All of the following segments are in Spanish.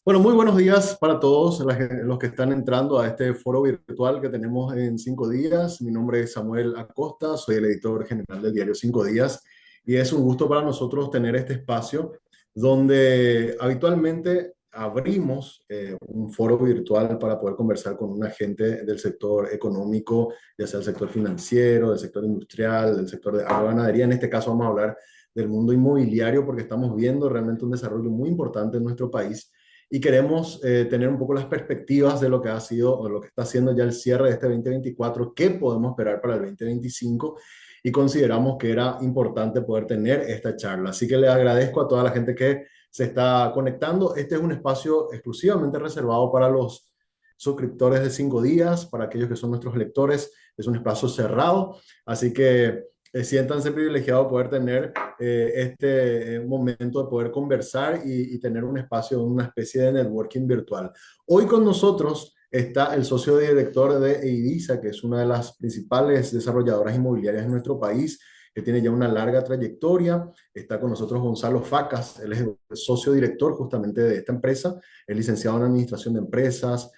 Bueno, muy buenos días para todos los que están entrando a este foro virtual que tenemos en 5 días. Mi nombre es Samuel Acosta, soy el editor general del diario 5 días y es un gusto para nosotros tener este espacio donde habitualmente abrimos un foro virtual para poder conversar con un agente del sector económico, ya sea el sector financiero, del sector industrial, del sector de agroganadería. En este caso vamos a hablar del mundo inmobiliario porque estamos viendo realmente un desarrollo muy importante en nuestro país y queremos tener un poco las perspectivas de lo que ha sido o lo que está haciendo ya el cierre de este 2024, qué podemos esperar para el 2025 y consideramos que era importante poder tener esta charla. Así que le agradezco a toda la gente que se está conectando. Este es un espacio exclusivamente reservado para los suscriptores de 5 días, para aquellos que son nuestros lectores. Es un espacio cerrado, así que siéntanse privilegiados de poder tener este momento de poder conversar y tener un espacio, una especie de networking virtual. Hoy con nosotros está el socio director de Eivisa, que es una de las principales desarrolladoras inmobiliarias en nuestro país, que tiene ya una larga trayectoria. Está con nosotros Gonzalo Facas, él es el socio director justamente de esta empresa, es licenciado en Administración de Empresas,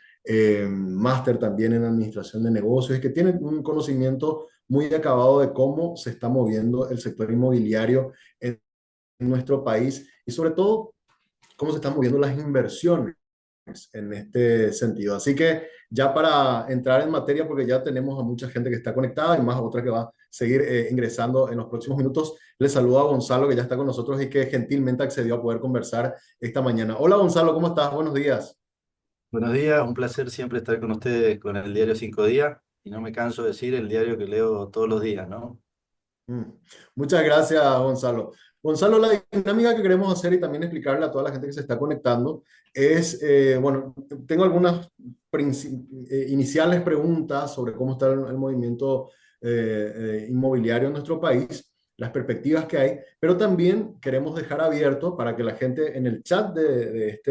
máster también en Administración de Negocios, y que tiene un conocimiento muy acabado de cómo se está moviendo el sector inmobiliario en nuestro país y sobre todo cómo se están moviendo las inversiones en este sentido. Así que ya para entrar en materia, porque ya tenemos a mucha gente que está conectada y más otra que va a seguir ingresando en los próximos minutos, les saludo a Gonzalo que ya está con nosotros y que gentilmente accedió a poder conversar esta mañana. Hola Gonzalo, ¿cómo estás? Buenos días. Buenos días, un placer siempre estar con ustedes con el diario 5 días y no me canso de decir el diario que leo todos los días, ¿no? Mm. Muchas gracias, Gonzalo. Gonzalo, la dinámica que queremos hacer y también explicarle a toda la gente que se está conectando es, bueno, tengo algunas iniciales preguntas sobre cómo está el movimiento inmobiliario en nuestro país, las perspectivas que hay, pero también queremos dejar abierto para que la gente en el chat de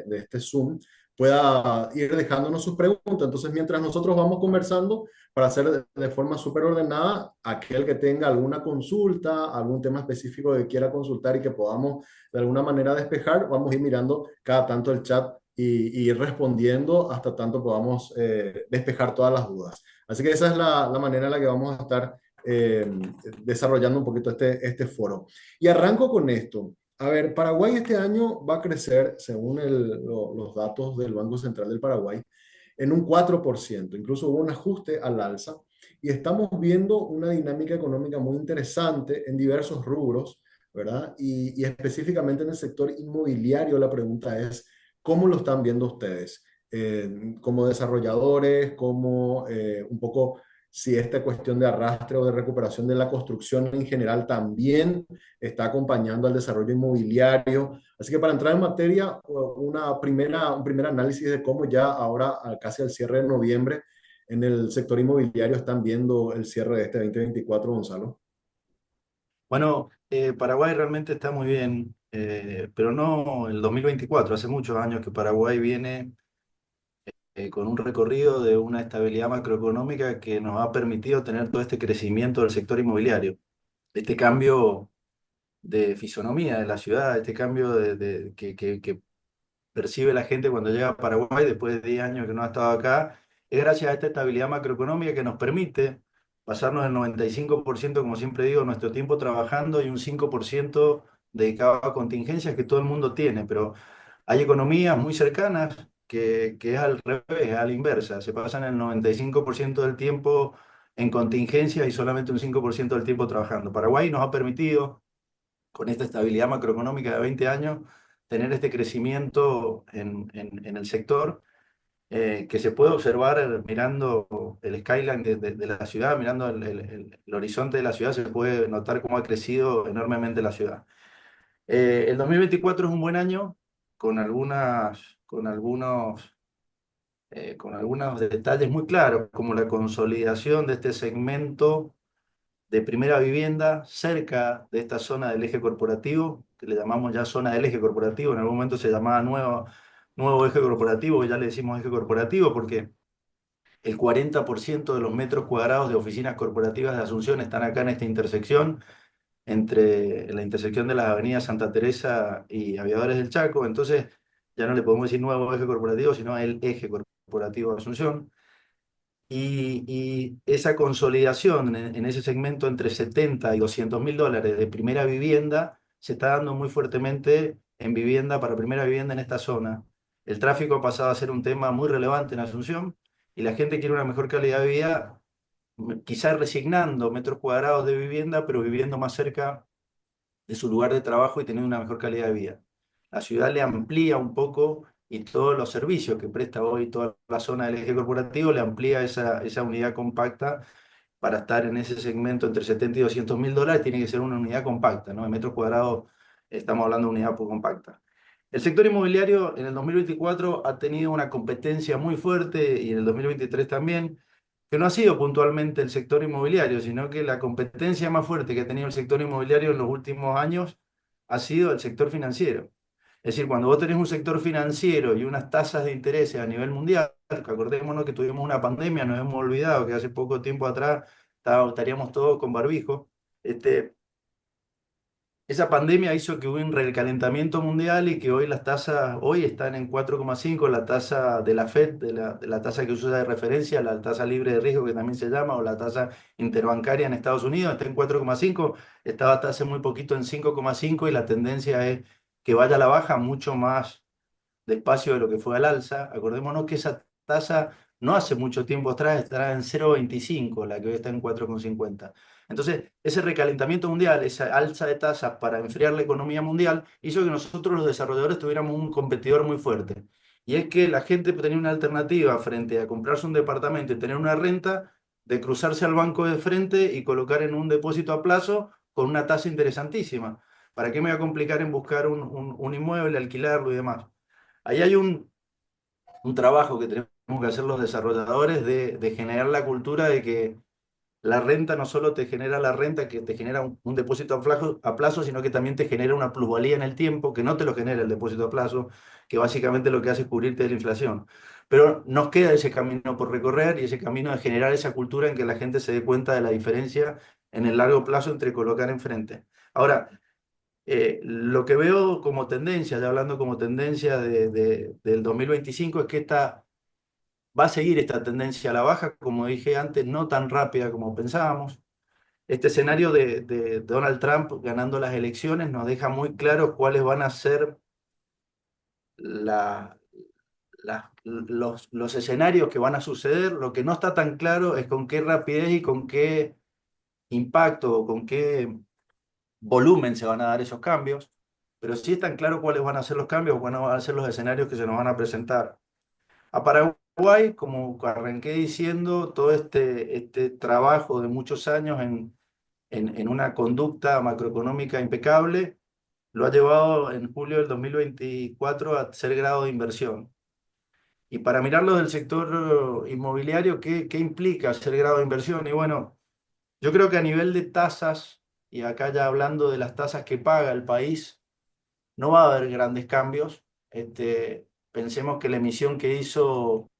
este Zoom pueda ir dejándonos sus preguntas. Entonces, mientras nosotros vamos conversando, para hacer de forma súper ordenada, aquel que tenga alguna consulta, algún tema específico que quiera consultar y que podamos de alguna manera despejar, vamos a ir mirando cada tanto el chat y ir respondiendo hasta tanto podamos despejar todas las dudas. Así que esa es la manera en la que vamos a estar eh, desarrollando un poquito este foro. Y arranco con esto. A ver, Paraguay este año va a crecer, según los datos del Banco Central del Paraguay, en un 4%. Incluso hubo un ajuste al alza y estamos viendo una dinámica económica muy interesante en diversos rubros, ¿verdad? Y específicamente en el sector inmobiliario, la pregunta es, ¿cómo lo están viendo ustedes? Como desarrolladores, como un poco si esta cuestión de arrastre o de recuperación de la construcción en general también está acompañando al desarrollo inmobiliario. Así que para entrar en materia, un primer análisis de cómo ya ahora, casi al cierre de noviembre, en el sector inmobiliario están viendo el cierre de este 2024, Gonzalo. Bueno, Paraguay realmente está muy bien, pero no el 2024. Hace muchos años que Paraguay viene con un recorrido de una estabilidad macroeconómica que nos ha permitido tener todo este crecimiento del sector inmobiliario, este cambio de fisonomía de la ciudad, este cambio que percibe la gente cuando llega a Paraguay después de 10 años que no ha estado acá, es gracias a esta estabilidad macroeconómica que nos permite pasarnos el 95%, como siempre digo, nuestro tiempo trabajando y un 5% dedicado a contingencias que todo el mundo tiene, pero hay economías muy cercanas que es al revés, es a la inversa, se pasan el 95% del tiempo en contingencias y solamente un 5% del tiempo trabajando. Paraguay nos ha permitido con esta estabilidad macroeconómica de 20 años, tener este crecimiento en el sector que se puede observar mirando el skyline de la ciudad, mirando el horizonte de la ciudad, se puede notar cómo ha crecido enormemente la ciudad. El 2024 es un buen año con algunos detalles muy claros, como la consolidación de este segmento de primera vivienda cerca de esta zona del eje corporativo, que le llamamos ya zona del eje corporativo, en algún momento se llamaba nuevo eje corporativo, ya le decimos eje corporativo porque el 40% de los metros cuadrados de oficinas corporativas de Asunción están acá en esta intersección, entre la intersección de las avenidas Santa Teresa y Aviadores del Chaco. Entonces, ya no le podemos decir nuevo eje corporativo, sino el eje corporativo de Asunción. Y esa consolidación en ese segmento entre 70 y 200 mil dólares de primera vivienda se está dando muy fuertemente en vivienda para primera vivienda en esta zona. El tráfico ha pasado a ser un tema muy relevante en Asunción y la gente quiere una mejor calidad de vida, quizás resignando metros cuadrados de vivienda, pero viviendo más cerca de su lugar de trabajo y tener una mejor calidad de vida. La ciudad le amplía un poco y todos los servicios que presta hoy toda la zona del eje corporativo le amplía esa unidad compacta. Para estar en ese segmento entre 70 y 200 mil dólares tiene que ser una unidad compacta, ¿no? En metros cuadrados estamos hablando de unidad poco compacta. El sector inmobiliario en el 2024 ha tenido una competencia muy fuerte y en el 2023 también, que no ha sido puntualmente el sector inmobiliario, sino que la competencia más fuerte que ha tenido el sector inmobiliario en los últimos años ha sido el sector financiero. Es decir, cuando vos tenés un sector financiero y unas tasas de interés a nivel mundial, que acordémonos que tuvimos una pandemia, nos hemos olvidado que hace poco tiempo atrás estaríamos todos con barbijo. Esa pandemia hizo que hubo un recalentamiento mundial y que hoy las tasas hoy están en 4,5, la tasa de la Fed, de la tasa que se usa de referencia, la tasa libre de riesgo que también se llama, o la tasa interbancaria en Estados Unidos, está en 4,5, estaba hasta hace muy poquito en 5,5 y la tendencia es que vaya a la baja mucho más despacio de lo que fue al alza. Acordémonos que esa tasa no hace mucho tiempo atrás estará en 0,25, la que hoy está en 4,50. Entonces, ese recalentamiento mundial, esa alza de tasas para enfriar la economía mundial, hizo que nosotros los desarrolladores tuviéramos un competidor muy fuerte. Y es que la gente tenía una alternativa frente a comprarse un departamento y tener una renta, de cruzarse al banco de frente y colocar en un depósito a plazo con una tasa interesantísima. ¿Para qué me voy a complicar en buscar un inmueble, alquilarlo y demás? Ahí hay un trabajo que tenemos que hacer los desarrolladores de generar la cultura de que la renta no solo te genera la renta, que te genera un depósito a plazo, sino que también te genera una plusvalía en el tiempo, que no te lo genera el depósito a plazo, que básicamente lo que hace es cubrirte de la inflación. Pero nos queda ese camino por recorrer y ese camino de generar esa cultura en que la gente se dé cuenta de la diferencia en el largo plazo entre colocar enfrente. Ahora, lo que veo como tendencia, ya hablando como tendencia del 2025, es que va a seguir esta tendencia a la baja, como dije antes, no tan rápida como pensábamos. Este escenario de Donald Trump ganando las elecciones nos deja muy claro cuáles van a ser los escenarios que van a suceder. Lo que no está tan claro es con qué rapidez y con qué impacto o con qué volumen se van a dar esos cambios, pero sí están claros cuáles van a ser los cambios, cuáles van a ser los escenarios que se nos van a presentar. A Paraguay, como arranqué diciendo, todo este trabajo de muchos años en una conducta macroeconómica impecable, lo ha llevado en julio del 2024 a ser grado de inversión. Y para mirarlo del sector inmobiliario, ¿qué implica ser grado de inversión? Y bueno, yo creo que a nivel de tasas, y acá ya hablando de las tasas que paga el país, no va a haber grandes cambios. Pensemos que la emisión que hizo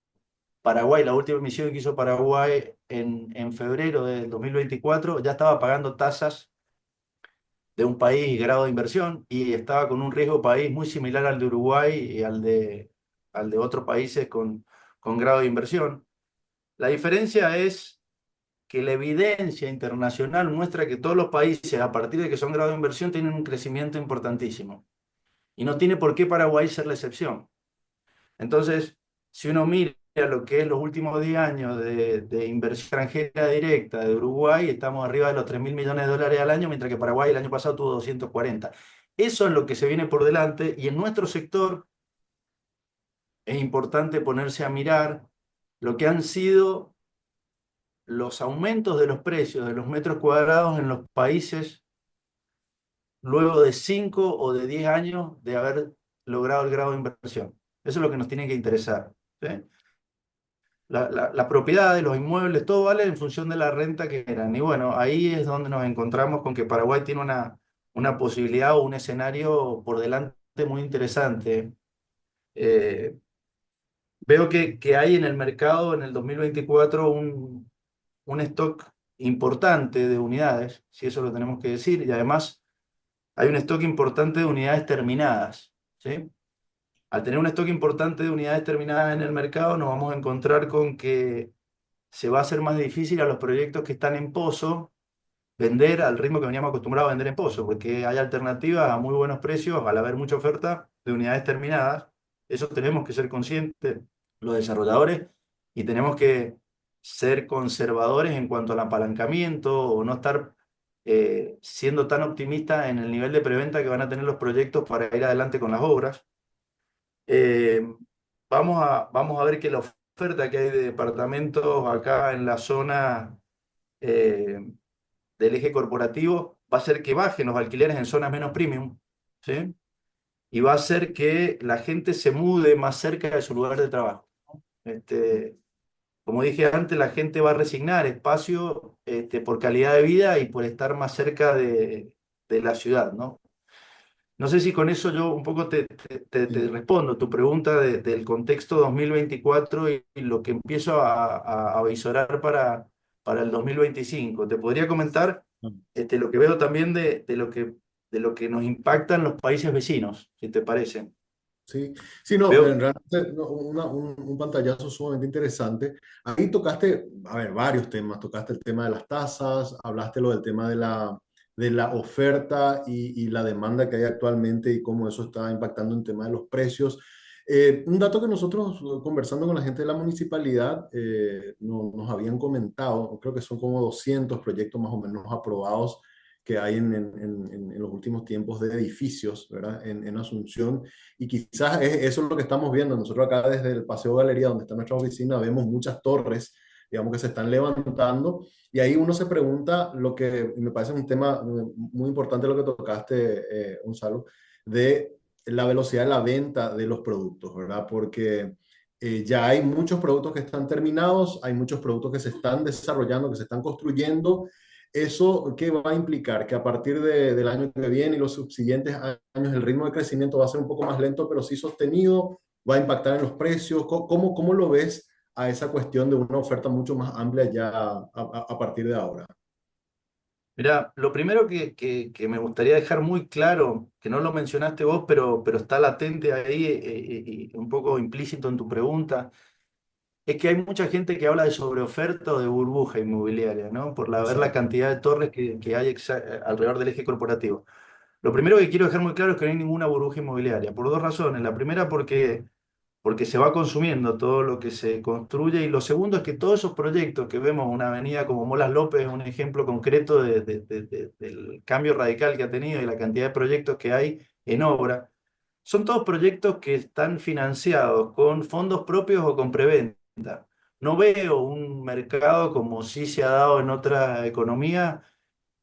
Paraguay, la última emisión que hizo Paraguay en febrero del 2024, ya estaba pagando tasas de un país grado de inversión y estaba con un riesgo país muy similar al de Uruguay y al de otros países con grado de inversión. La diferencia es que la evidencia internacional muestra que todos los países, a partir de que son grado de inversión, tienen un crecimiento importantísimo. Y no tiene por qué Paraguay ser la excepción. Entonces, si uno mira lo que es los últimos 10 años de inversión extranjera directa de Uruguay, estamos arriba de los 3.000 millones de dólares al año, mientras que Paraguay el año pasado tuvo 240. Eso es lo que se viene por delante y en nuestro sector es importante ponerse a mirar lo que han sido los aumentos de los precios de los metros cuadrados en los países luego de 5 o de 10 años de haber logrado el grado de inversión. Eso es lo que nos tiene que interesar. ¿Sí? La propiedad de los inmuebles, todo vale en función de la renta que eran. Y bueno, ahí es donde nos encontramos con que Paraguay tiene una posibilidad o un escenario por delante muy interesante. Eh, Veo que hay en el mercado en el 2024 un stock importante de unidades, si eso lo tenemos que decir, y además hay un stock importante de unidades terminadas, ¿sí? Al tener un stock importante de unidades terminadas en el mercado, nos vamos a encontrar con que se va a hacer más difícil a los proyectos que están en pozo vender al ritmo que veníamos acostumbrados a vender en pozo, porque hay alternativas a muy buenos precios al haber mucha oferta de unidades terminadas. Eso tenemos que ser conscientes los desarrolladores y tenemos que ser conservadores en cuanto al apalancamiento o no estar siendo tan optimistas en el nivel de preventa que van a tener los proyectos para ir adelante con las obras. Eh, vamos a ver que la oferta que hay de departamentos acá en la zona eh, del eje corporativo va a ser que bajen los alquileres en zonas menos premium, ¿sí? Y va a hacer que la gente se mude más cerca de su lugar de trabajo. Como dije antes, la gente va a resignar espacio por calidad de vida y por estar más cerca de la ciudad, ¿no? No sé si con eso yo un poco te Sí. respondo tu pregunta del contexto 2024 y lo que empiezo a visorar para el 2025. Te podría comentar lo que veo también de lo que nos impactan los países vecinos, si te parece. Sí, sí, no, Veo, realmente no, un pantallazo sumamente interesante. Ahí tocaste, a ver, varios temas. Tocaste el tema de las tasas, hablaste lo del tema de la oferta y la demanda que hay actualmente y cómo eso está impactando en tema de los precios. Un dato que nosotros, conversando con la gente de la municipalidad, nos habían comentado, creo que son como 200 proyectos más o menos aprobados que hay en los últimos tiempos de edificios, ¿verdad? En Asunción. Y quizás eso es lo que estamos viendo. Nosotros acá desde el Paseo Galería, donde está nuestra oficina, vemos muchas torres, digamos, que se están levantando. Y ahí uno se pregunta lo que me parece un tema muy importante lo que tocaste, Gonzalo, de la velocidad de la venta de los productos, ¿verdad? Porque ya hay muchos productos que están terminados, hay muchos productos que se están desarrollando, que se están construyendo. ¿Eso qué va a implicar? Que a partir del año que viene y los subsiguientes años el ritmo de crecimiento va a ser un poco más lento, pero sí sostenido, va a impactar en los precios. ¿Cómo lo ves a esa cuestión de una oferta mucho más amplia ya a partir de ahora? mira, lo primero que me gustaría dejar muy claro, que no lo mencionaste vos, pero está latente ahí y un poco implícito en tu pregunta, es que hay mucha gente que habla de sobreoferta o de burbuja inmobiliaria, ¿no? Por ver la Exacto. cantidad de torres que hay alrededor del eje corporativo. Lo primero que quiero dejar muy claro es que no hay ninguna burbuja inmobiliaria, por dos razones. La primera, porque se va consumiendo todo lo que se construye, y lo segundo es que todos esos proyectos que vemos, una avenida como Molas López es un ejemplo concreto del cambio radical que ha tenido y la cantidad de proyectos que hay en obra, son todos proyectos que están financiados con fondos propios o con preventa. No veo un mercado como sí se ha dado en otra economía,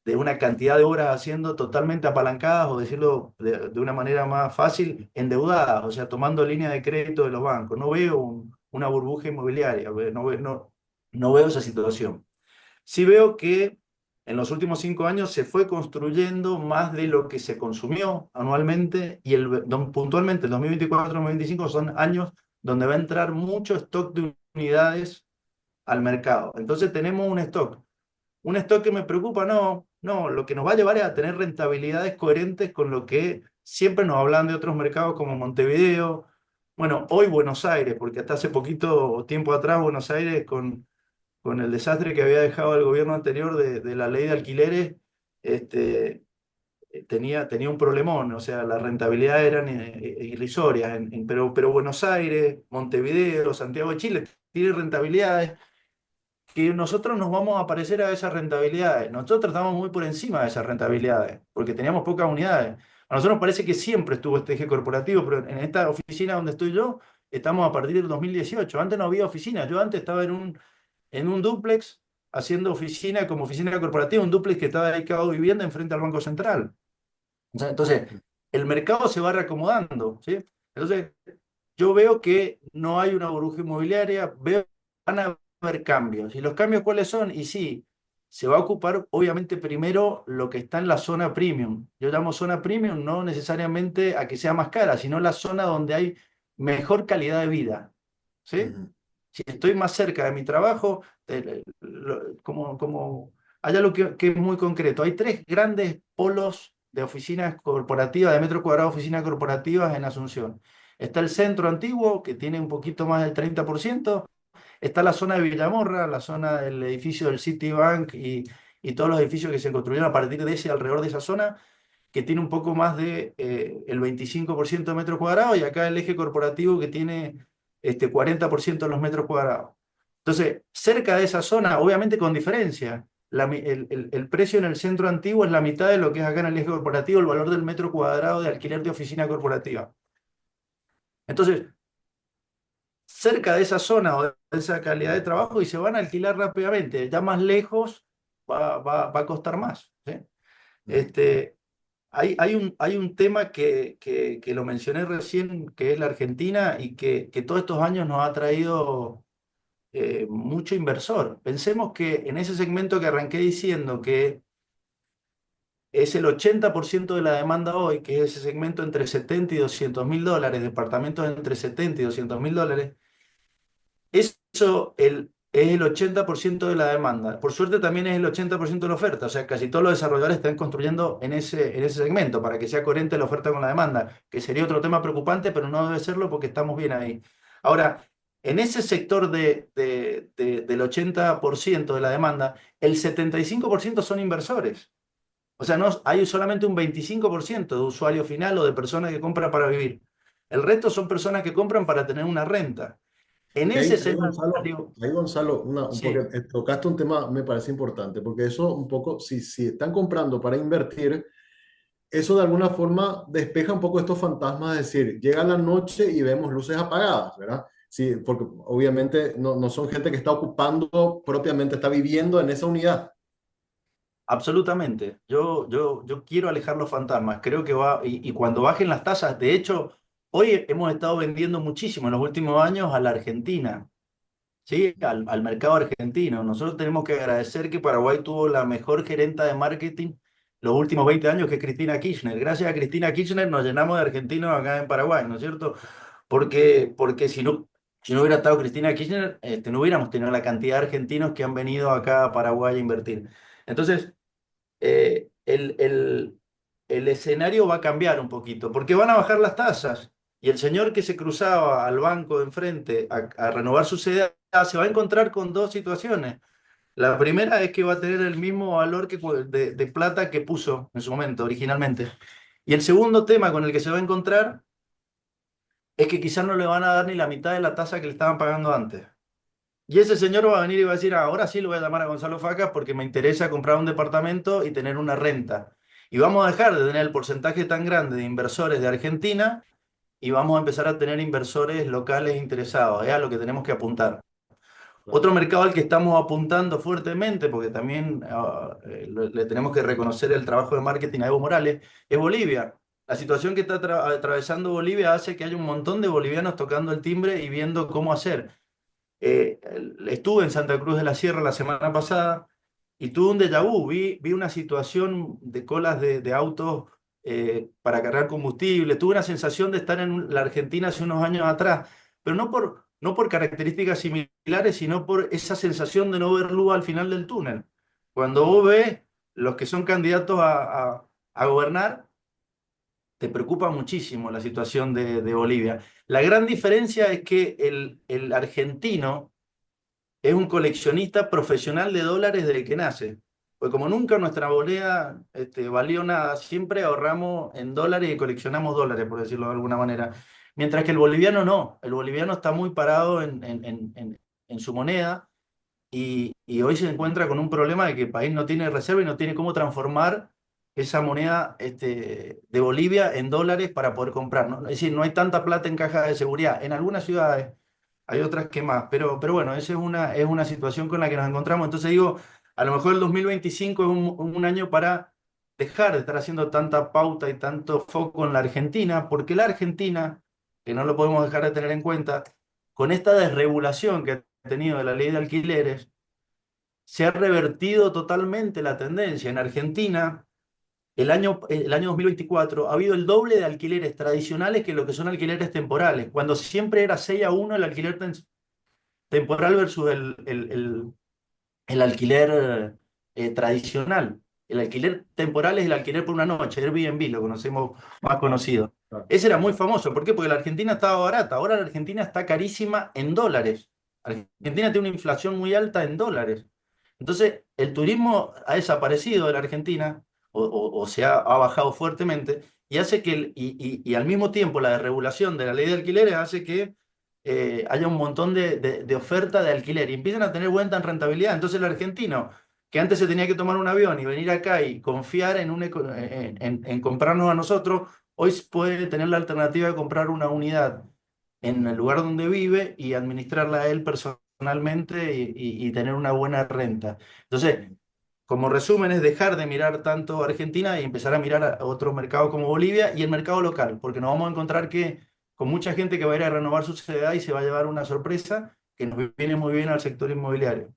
de una cantidad de obras haciendo totalmente apalancadas, o decirlo de una manera más fácil, endeudadas, o sea, tomando líneas de crédito de los bancos. No veo una burbuja inmobiliaria, no veo esa situación. Sí veo que en los últimos 5 años se fue construyendo más de lo que se consumió anualmente, y puntualmente el 2024-2025 son años donde va a entrar mucho stock de unidades al mercado. Entonces tenemos un stock que me preocupa, no, no, lo que nos va a llevar es a tener rentabilidades coherentes con lo que siempre nos hablan de otros mercados como Montevideo, bueno, hoy Buenos Aires, porque hasta hace poquito tiempo atrás Buenos Aires con el desastre que había dejado el gobierno anterior de la ley de alquileres, este, tenía un problemón, o sea, las rentabilidades eran irrisorias, pero Buenos Aires, Montevideo, Santiago de Chile, tiene rentabilidades que nosotros nos vamos a parecer a esas rentabilidades. Nosotros estamos muy por encima de esas rentabilidades, porque teníamos pocas unidades. A nosotros nos parece que siempre estuvo este eje corporativo, pero en esta oficina donde estoy yo, estamos a partir del 2018. Antes no había oficina. Yo antes estaba en un dúplex haciendo oficina como oficina corporativa, un dúplex que estaba dedicado a vivienda enfrente al Banco Central. O sea, entonces, el mercado se va reacomodando, ¿sí? Entonces, yo veo que no hay una burbuja inmobiliaria, veo que van a haber cambios. ¿Y los cambios cuáles son? Y sí, se va a ocupar obviamente primero lo que está en la zona premium. Yo llamo zona premium no necesariamente a que sea más cara, sino la zona donde hay mejor calidad de vida, ¿sí? Ujú. Si estoy más cerca de mi trabajo, hay algo que es muy concreto. Hay tres grandes polos de oficinas corporativas, de metro cuadrado de oficinas corporativas en Asunción. Está el centro antiguo, que tiene un poquito más del 30%. Está la zona de Villamorra, la zona del edificio del Citibank y todos los edificios que se construyeron a partir de ese, alrededor de esa zona, que tiene un poco más de el 25% de metros cuadrados, y acá el eje corporativo que tiene 40% de los metros cuadrados. Entonces, cerca de esa zona, obviamente con diferencia, el precio en el centro antiguo es la mitad de lo que es acá en el eje corporativo, el valor del metro cuadrado de alquiler de oficina corporativa. Entonces, cerca de esa zona o de esa calidad de trabajo, y se van a alquilar rápidamente. Ya más lejos va a costar más, ¿sí? Este, hay un tema que lo mencioné recién, que es la Argentina, y que todos estos años nos ha traído mucho inversor. Pensemos que en ese segmento que arranqué diciendo que es el 80% de la demanda hoy, que es ese segmento entre 70 y 200 mil dólares, departamentos entre 70 y 200 mil dólares, eso es el 80% de la demanda. Por suerte también es el 80% de la oferta, o sea, casi todos los desarrolladores están construyendo en ese segmento para que sea coherente la oferta con la demanda, que sería otro tema preocupante, pero no debe serlo porque estamos bien ahí. Ahora, en ese sector del 80% de la demanda, el 75% son inversores. O sea, no, hay solamente un 25% de usuario final o de personas que compran para vivir. El resto son personas que compran para tener una renta. En Y ese Gonzalo, escenario, porque sí, tocaste un tema, me parece importante, porque eso un poco, si están comprando para invertir, eso de alguna forma despeja un poco estos fantasmas, es decir, llega la noche y vemos luces apagadas, ¿verdad? Sí, porque obviamente no son gente que está ocupando propiamente, está viviendo en esa unidad. absolutamente. Yo quiero alejar los fantasmas. Creo que va, y cuando bajen las tasas, de hecho, hoy hemos estado vendiendo muchísimo en los últimos años a la Argentina, ¿sí? Al mercado argentino. Nosotros tenemos que agradecer que Paraguay tuvo la mejor gerenta de marketing los últimos 20 años, que es Cristina Kirchner. Gracias a Cristina Kirchner nos llenamos de argentinos acá en Paraguay, ¿no es cierto? Porque si no hubiera estado Cristina Kirchner, no hubiéramos tenido la cantidad de argentinos que han venido acá a Paraguay a invertir. Entonces, eh, el, el, el escenario va a cambiar un poquito, porque van a bajar las tasas, y el señor que se cruzaba al banco de enfrente a renovar su CDA se va a encontrar con dos situaciones. La primera es que va a tener el mismo valor de plata que puso en su momento, originalmente. Y el segundo tema con el que se va a encontrar es que quizás no le van a dar ni la mitad de la tasa que le estaban pagando antes. Y ese señor va a venir y va a decir: "Ah, ahora sí lo voy a llamar a Gonzalo Facas porque me interesa comprar un departamento y tener una renta. Y vamos a dejar de tener el porcentaje tan grande de inversores de Argentina, y vamos a empezar a tener inversores locales interesados. Es a lo que tenemos que apuntar. Otro Claro. mercado al que estamos apuntando fuertemente, porque también le tenemos que reconocer el trabajo de marketing a Evo Morales, es Bolivia. La situación que está atravesando Bolivia hace que haya un montón de bolivianos tocando el timbre y viendo cómo hacer. Estuve en Santa Cruz de la Sierra la semana pasada y tuve un déjà vu. Vi una situación de colas de autos para cargar combustible. Tuve una sensación de estar en la Argentina hace unos años atrás, pero no por características similares, sino por esa sensación de no ver luz al final del túnel. Cuando vos ves los que son candidatos a gobernar, te preocupa muchísimo la situación de Bolivia. La gran diferencia es que el argentino es un coleccionista profesional de dólares desde que nace. Pues como nunca nuestra moneda valió nada, siempre ahorramos en dólares y coleccionamos dólares, por decirlo de alguna manera. Mientras que el boliviano no, el boliviano está muy parado en su moneda, y hoy se encuentra con un problema de que el país no tiene reserva y no tiene cómo transformar esa moneda de Bolivia en dólares para poder comprar, ¿no? Es decir, no hay tanta plata en caja de seguridad. En algunas ciudades hay otras que más, pero bueno, esa es una situación con la que nos encontramos. Entonces digo, a lo mejor el 2025 es un año para dejar de estar haciendo tanta pauta y tanto foco en la Argentina, porque la Argentina, que no lo podemos dejar de tener en cuenta, con esta desregulación que ha tenido de la ley de alquileres, se ha revertido totalmente la tendencia. En Argentina, el año 2024 ha habido el doble de alquileres tradicionales que lo que son alquileres temporales, cuando siempre era 6-1 el alquiler temporal versus el alquiler tradicional. El alquiler temporal es el alquiler por una noche, Airbnb, lo conocemos más conocido. claro, Ese era muy famoso. ¿Por qué? Porque la Argentina estaba barata. Ahora la Argentina está carísima en dólares. Argentina tiene una inflación muy alta en dólares. Entonces, el turismo ha desaparecido de la Argentina o se ha bajado fuertemente y hace que, y al mismo tiempo la desregulación de la ley de alquileres hace que haya un montón de oferta de alquiler y empiezan a tener vuelta en rentabilidad. Entonces, el argentino, que antes se tenía que tomar un avión y venir acá y confiar en comprarnos a nosotros, hoy puede tener la alternativa de comprar una unidad en el lugar donde vive y administrarla a él personalmente y tener una buena renta. Entonces, como resumen, es dejar de mirar tanto a Argentina y empezar a mirar a otros mercados como Bolivia y el mercado local, porque nos vamos a encontrar que con mucha gente que va a ir a renovar su CDA y se va a llevar una sorpresa que nos viene muy bien al sector inmobiliario.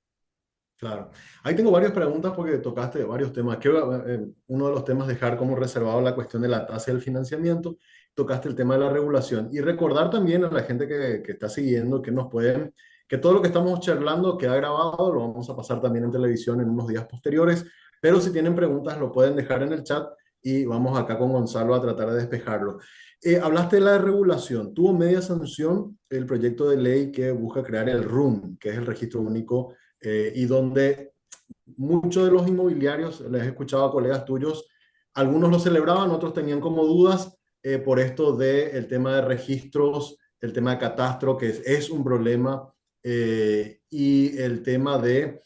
claro. Ahí tengo varias preguntas porque tocaste varios temas. Quiero, uno de los temas, dejar como reservado la cuestión de la tasa del financiamiento. Tocaste el tema de la regulación. Y recordar también a la gente que está siguiendo que nos pueden, que todo lo que estamos charlando queda grabado, lo vamos a pasar también en televisión en unos días posteriores. Pero si tienen preguntas, lo pueden dejar en el chat y vamos acá con Gonzalo a tratar de despejarlo. Hablaste de la regulación. Tuvo media sanción el proyecto de ley que busca crear el RUN, que es el registro único, y donde muchos de los inmobiliarios, les he escuchado a colegas tuyos, algunos lo celebraban, otros tenían como dudas por esto del tema de registros, el tema de catastro, que es un problema, y el tema de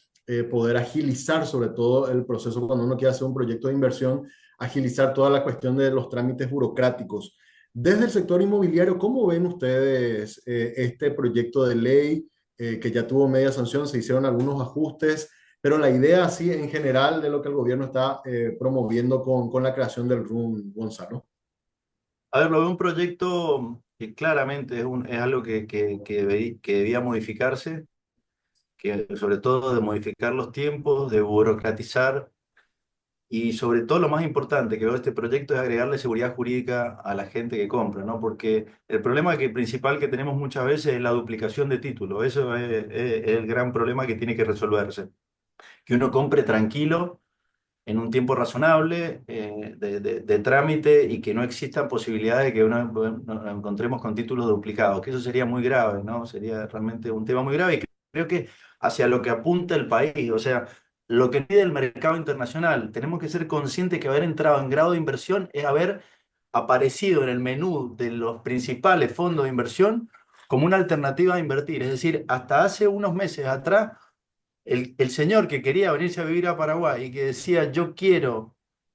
poder agilizar sobre todo el proceso cuando uno quiere hacer un proyecto de inversión, agilizar toda la cuestión de los trámites burocráticos. Desde el sector inmobiliario, ¿cómo ven ustedes este proyecto de ley que ya tuvo media sanción? Se hicieron algunos ajustes, pero la idea así en general de lo que el gobierno está promoviendo con la creación del RUN, Gonzalo. A ver, lo veo un proyecto que claramente es algo que debía modificarse, que sobre todo de modificar los tiempos, de burocratizar. Y sobre todo lo más importante que veo de este proyecto es agregarle seguridad jurídica a la gente que compra, ¿no? Porque el problema principal que tenemos muchas veces es la duplicación de títulos. Eso es el gran problema que tiene que resolverse. Que uno compre tranquilo, en un tiempo razonable, de trámite y que no existan posibilidades de que nos encontremos con títulos duplicados, que eso sería muy grave, ¿no? Sería realmente un tema muy grave y creo que hacia lo que apunta el país, o sea, lo que pide el mercado internacional, tenemos que ser conscientes que haber entrado en grado de inversión es haber aparecido en el menú de los principales fondos de inversión como una alternativa a invertir. Es decir, hasta hace unos meses atrás el señor que quería venirse a vivir a Paraguay y que decía, yo quiero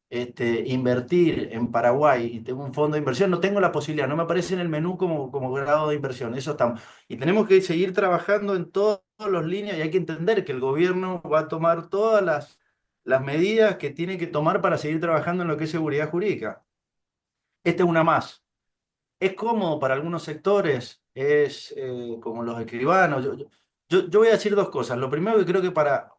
invertir en Paraguay y tengo un fondo de inversión, no tengo la posibilidad, no me aparece en el menú como grado de inversión. Eso estamos. Y tenemos que seguir trabajando en todas las líneas y hay que entender que el gobierno va a tomar todas las medidas que tiene que tomar para seguir trabajando en lo que es seguridad jurídica. Esta es una más. Es cómodo para algunos sectores, es como los escribanos. Yo voy a decir dos cosas. Lo primero que creo que para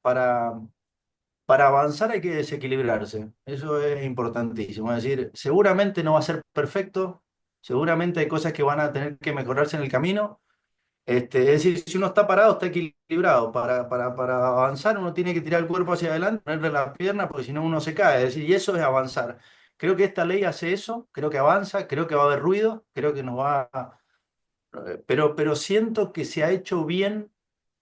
avanzar hay que desequilibrarse. Eso es importantísimo. Es decir, seguramente no va a ser perfecto, seguramente hay cosas que van a tener que mejorarse en el camino. Es decir, si uno está parado, está equilibrado. Para avanzar uno tiene que tirar el cuerpo hacia adelante, ponerle la pierna, porque si no uno se cae. Es decir, y eso es avanzar. Creo que esta ley hace eso, creo que avanza, creo que va a haber ruido, creo que nos va a... pero siento que se ha hecho bien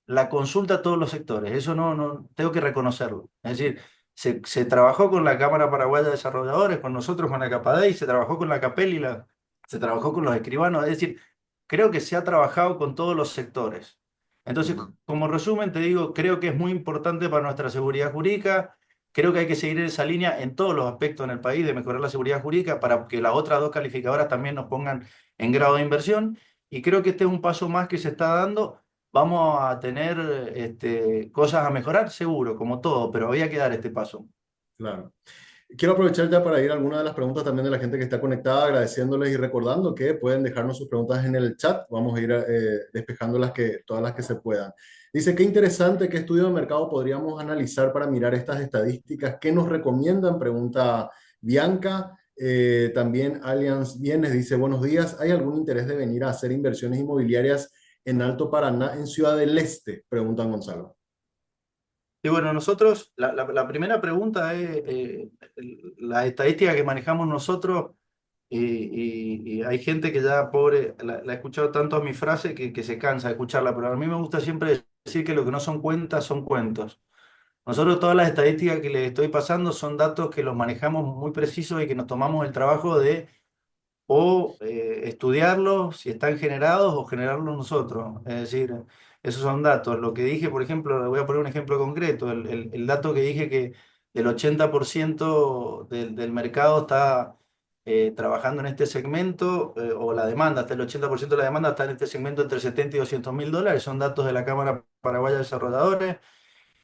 la consulta a todos los sectores. Eso no tengo que reconocerlo. Es decir, se trabajó con la Cámara Paraguaya de Desarrolladores, con nosotros, con la CAPADEI, se trabajó con la CAPEL se trabajó con los escribanos. Es decir, creo que se ha trabajado con todos los sectores. Entonces, Ujú. como resumen, te digo, creo que es muy importante para nuestra seguridad jurídica. Creo que hay que seguir en esa línea en todos los aspectos en el país de mejorar la seguridad jurídica para que las otras dos calificadoras también nos pongan en grado de inversión. Y creo que este es un paso más que se está dando. Vamos a tener cosas a mejorar, seguro, como todo, pero había que dar este paso. Claro. Quiero aprovechar ya para ir a algunas de las preguntas también de la gente que está conectada, agradeciéndoles y recordando que pueden dejarnos sus preguntas en el chat. Vamos a ir despejando todas las que se puedan. Dice, qué interesante, qué estudio de mercado podríamos analizar para mirar estas estadísticas. ¿Qué nos recomiendan? Pregunta Bianca. También Allianz Bienes dice, buenos días. ¿Hay algún interés de venir a hacer inversiones inmobiliarias en Alto Paraná, en Ciudad del Este? Pregunta Gonzalo. Y bueno, nosotros, la primera pregunta es, las estadísticas que manejamos nosotros y hay gente que ya, pobre, la he escuchado tanto a mi frase que se cansa de escucharla, pero a mí me gusta siempre decir que lo que no son cuentas son cuentos. Nosotros todas las estadísticas que les estoy pasando son datos que los manejamos muy precisos y que nos tomamos el trabajo de estudiarlos si están generados o generarlos nosotros. Es decir, esos son datos. Lo que dije, por ejemplo, le voy a poner un ejemplo concreto, el dato que dije que el 80% del mercado está trabajando en este segmento, o la demanda, hasta el 80% de la demanda está en este segmento entre 70 y $200.000, son datos de la Cámara Paraguaya de Desarrolladores,